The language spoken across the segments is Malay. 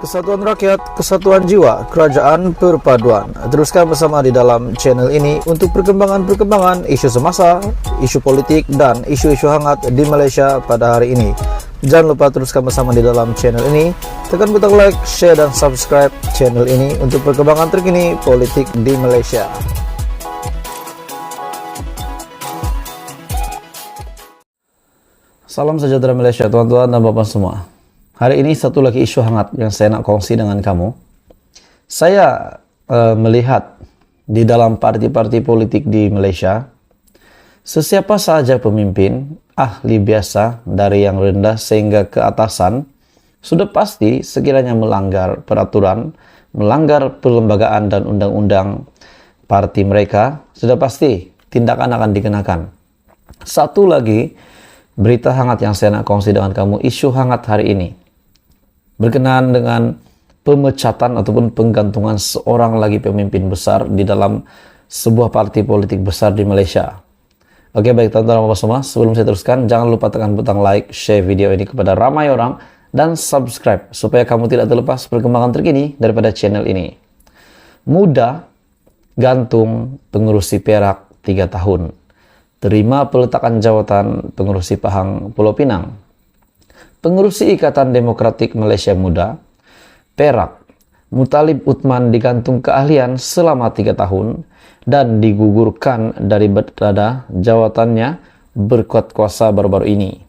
Kesatuan rakyat, kesatuan jiwa, kerajaan perpaduan. Teruskan bersama di dalam channel ini untuk perkembangan-perkembangan isu semasa, isu politik, dan isu-isu hangat di Malaysia pada hari ini. Jangan lupa teruskan bersama di dalam channel ini. Tekan butang like, share, dan subscribe channel ini untuk perkembangan terkini politik di Malaysia. Salam sejahtera Malaysia, tuan-tuan dan bapak semua. Hari ini satu lagi isu hangat yang saya nak kongsi dengan kamu. Saya melihat di dalam parti-parti politik di Malaysia, sesiapa saja pemimpin, ahli biasa dari yang rendah sehingga ke atasan, sudah pasti sekiranya melanggar peraturan, melanggar perlembagaan dan undang-undang parti mereka, sudah pasti tindakan akan dikenakan. Satu lagi berita hangat yang saya nak kongsi dengan kamu, isu hangat hari ini berkenaan dengan pemecatan ataupun penggantungan seorang lagi pemimpin besar di dalam sebuah parti politik besar di Malaysia. Oke, baik teman-teman dan semua, sebelum saya teruskan, jangan lupa tekan butang like, share video ini kepada ramai orang, dan subscribe supaya kamu tidak terlepas perkembangan terkini daripada channel ini. Muda gantung pengurusi Perak 3 tahun. Terima peletakan jawatan pengurusi Pahang Pulau Pinang. Pengurusi Ikatan Demokratik Malaysia Muda, Perak, Muttalib Uthman digantung keahlian selama 3 tahun dan digugurkan dari berada jawatannya berkuat kuasa baru-baru ini.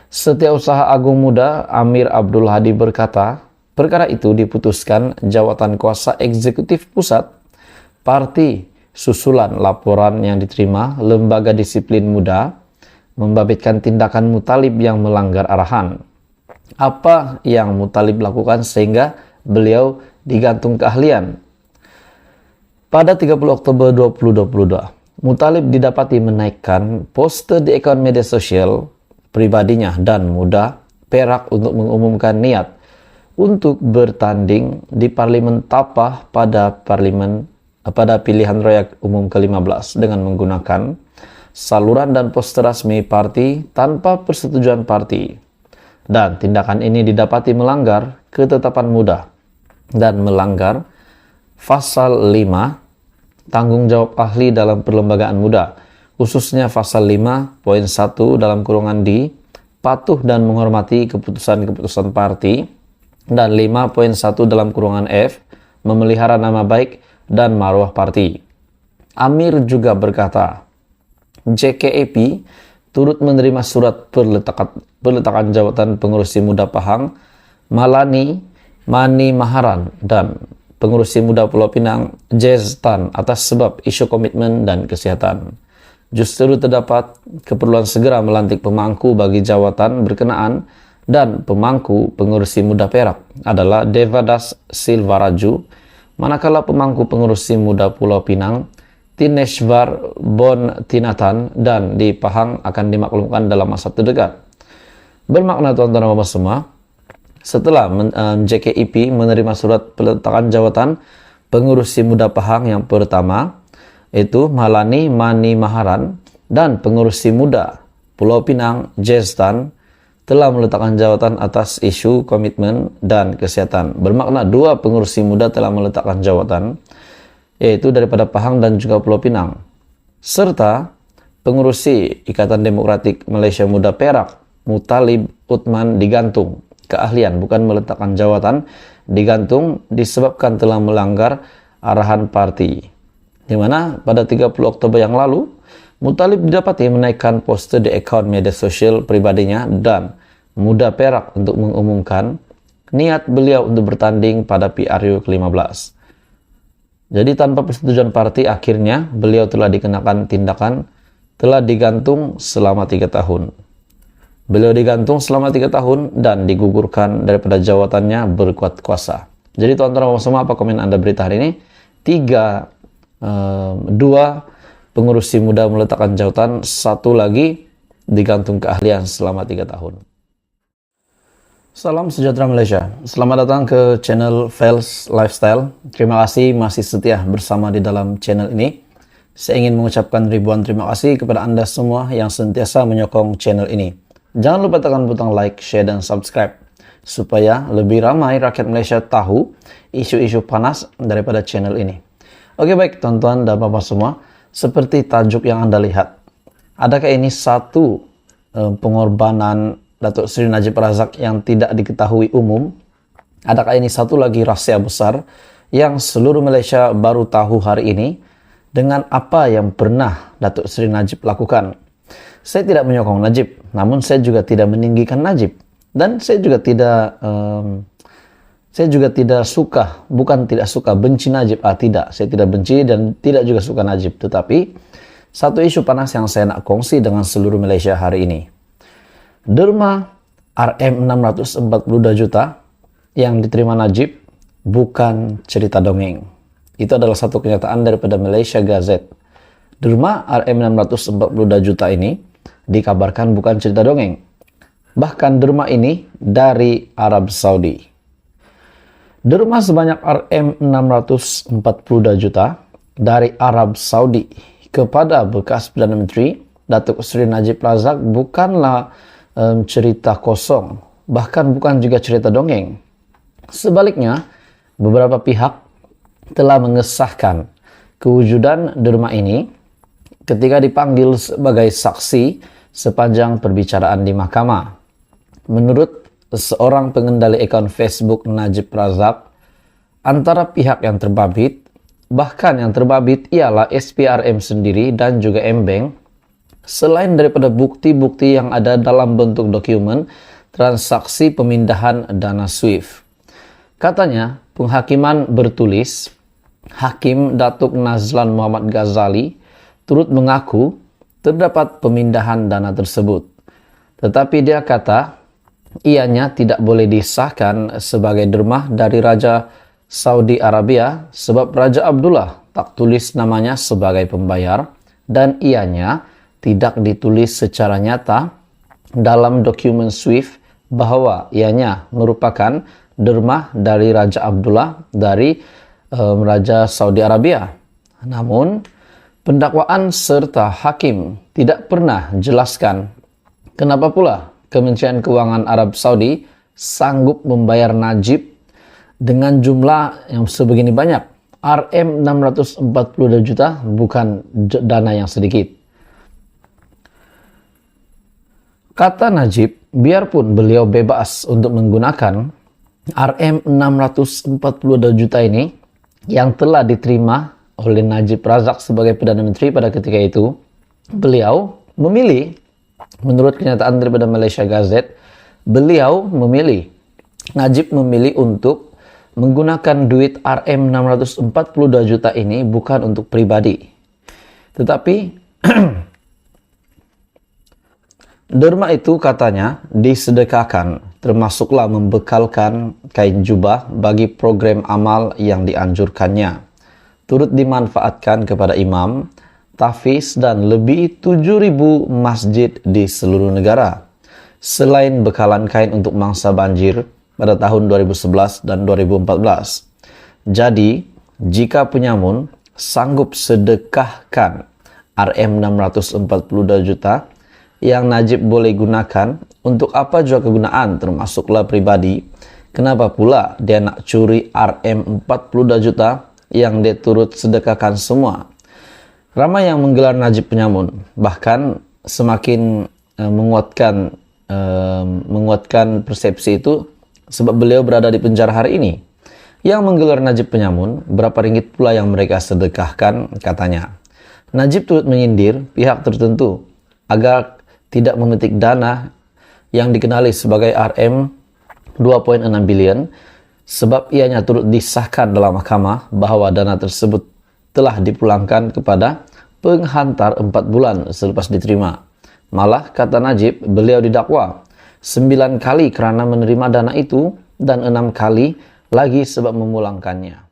Setiausaha Agung Muda Amir Abdul Hadi berkata, perkara itu diputuskan jawatan kuasa eksekutif pusat parti susulan laporan yang diterima Lembaga Disiplin Muda membabitkan tindakan Muttalib yang melanggar arahan. Apa yang Muttalib lakukan sehingga beliau digantung keahlian? Pada 30 Oktober 2022, Muttalib didapati menaikkan poster di akaun media sosial pribadinya dan Muda Perak untuk mengumumkan niat untuk bertanding di Parlimen Tapah pada pilihan raya umum ke-15 dengan menggunakan saluran dan poster resmi parti tanpa persetujuan parti. Dan tindakan ini didapati melanggar ketetapan Muda dan melanggar Pasal 5 tanggung jawab ahli dalam perlembagaan Muda, khususnya Pasal 5.1 dalam kurungan D, patuh dan menghormati keputusan-keputusan parti, dan 5.1 dalam kurungan F, memelihara nama baik dan marwah parti. Amir juga berkata, JKAP turut menerima surat peletakan jawatan pengurusi Muda Pahang, Malani Mani Maharan, dan pengurusi Muda Pulau Pinang, Jeztan, atas sebab isu komitmen dan kesehatan. Justru terdapat keperluan segera melantik pemangku bagi jawatan berkenaan, dan pemangku pengurusi Muda Perak adalah Devadas Silvaraju, manakala pemangku pengurusi Muda Pulau Pinang, Tineshvar Bon Tinatan, dan di Pahang akan dimaklumkan dalam masa terdekat. Bermakna tuan-tuan dan bapak semua, setelah JKIP menerima surat peletakan jawatan pengurusi Muda Pahang yang pertama, yaitu Malani Mani Maharan, dan pengurusi Muda Pulau Pinang Jeztan telah meletakkan jawatan atas isu komitmen dan kesehatan. Bermakna 2 pengurusi muda telah meletakkan jawatan, yaitu daripada Pahang dan juga Pulau Pinang. Serta pengurusi Ikatan Demokratik Malaysia Muda Perak, Muttalib Uthman digantung keahlian, bukan meletakkan jawatan, digantung disebabkan telah melanggar arahan parti. Di mana pada 30 Oktober yang lalu, Muttalib didapati menaikkan poster di akaun media sosial pribadinya dan Muda Perak untuk mengumumkan niat beliau untuk bertanding pada PRU ke-15. Jadi tanpa persetujuan parti, akhirnya beliau telah dikenakan tindakan, telah digantung selama 3 tahun. Beliau digantung selama 3 tahun dan digugurkan daripada jawatannya berkuat kuasa. Jadi tuan-tuan semua, apa komen Anda berita hari ini? 2 pengurusi muda meletakkan jawatan, 1 lagi digantung keahlian selama 3 tahun. Salam sejahtera Malaysia. Selamat datang ke channel Fels Lifestyle. Terima kasih masih setia bersama di dalam channel ini. Saya ingin mengucapkan ribuan terima kasih kepada Anda semua yang sentiasa menyokong channel ini. Jangan lupa tekan butang like, share, dan subscribe supaya lebih ramai rakyat Malaysia tahu isu-isu panas daripada channel ini. Oke, baik tuan-tuan dan bapak semua, seperti tajuk yang Anda lihat, adakah ini satu pengorbanan Datuk Seri Najib Razak yang tidak diketahui umum? Adakah ini satu lagi rahasia besar yang seluruh Malaysia baru tahu hari ini dengan apa yang pernah Datuk Seri Najib lakukan? Saya tidak menyokong Najib, namun saya juga tidak meninggikan Najib. Dan saya juga tidak suka, bukan tidak suka, benci Najib. Tidak, saya tidak benci dan tidak juga suka Najib. Tetapi, satu isu panas yang saya nak kongsi dengan seluruh Malaysia hari ini. Derma RM642 juta yang diterima Najib bukan cerita dongeng. Itu adalah satu kenyataan daripada Malaysia Gazette. Derma RM642 juta ini dikabarkan bukan cerita dongeng. Bahkan derma ini dari Arab Saudi. Derma sebanyak RM642 juta dari Arab Saudi kepada bekas Perdana Menteri Datuk Seri Najib Razak bukanlah cerita kosong, bahkan bukan juga cerita dongeng. Sebaliknya, beberapa pihak telah mengesahkan kewujudan derma ini ketika dipanggil sebagai saksi sepanjang perbicaraan di mahkamah. Menurut seorang pengendali akaun Facebook Najib Razak, antara pihak yang terbabit, bahkan yang terbabit ialah SPRM sendiri dan juga M-Bank, selain daripada bukti-bukti yang ada dalam bentuk dokumen transaksi pemindahan dana SWIFT. Katanya, penghakiman bertulis, Hakim Datuk Nazlan Muhammad Ghazali turut mengaku terdapat pemindahan dana tersebut. Tetapi dia kata, ianya tidak boleh disahkan sebagai derma dari Raja Saudi Arabia sebab Raja Abdullah tak tulis namanya sebagai pembayar dan ianya tidak ditulis secara nyata dalam dokumen SWIFT bahwa ianya merupakan derma dari Raja Abdullah dari Raja Saudi Arabia. Namun, pendakwaan serta hakim tidak pernah jelaskan kenapa pula Kementerian Keuangan Arab Saudi sanggup membayar Najib dengan jumlah yang sebegini banyak. RM642 juta bukan dana yang sedikit. Kata Najib, biarpun beliau bebas untuk menggunakan RM642 juta ini yang telah diterima oleh Najib Razak sebagai Perdana Menteri pada ketika itu, beliau memilih, menurut kenyataan daripada Malaysia Gazette, Najib memilih untuk menggunakan duit RM642 juta ini bukan untuk pribadi. Tetapi derma itu katanya disedekahkan, termasuklah membekalkan kain jubah bagi program amal yang dianjurkannya. Turut dimanfaatkan kepada imam, tahfiz dan lebih 7.000 masjid di seluruh negara. Selain bekalan kain untuk mangsa banjir pada tahun 2011 dan 2014. Jadi, jika penyamun sanggup sedekahkan RM642 juta yang Najib boleh gunakan untuk apa jua kegunaan termasuklah pribadi, kenapa pula dia nak curi RM42 juta yang dia turut sedekahkan semua? Ramai yang menggelar Najib penyamun, bahkan semakin menguatkan persepsi itu sebab beliau berada di penjara hari ini. Yang menggelar Najib penyamun, berapa ringgit pula yang mereka sedekahkan katanya. Najib turut menyindir pihak tertentu agar tidak memetik dana yang dikenali sebagai RM 2.6 bilion sebab ianya turut disahkan dalam mahkamah bahawa dana tersebut telah dipulangkan kepada penghantar 4 bulan selepas diterima. Malah, kata Najib, beliau didakwa 9 kali kerana menerima dana itu dan 6 kali lagi sebab memulangkannya.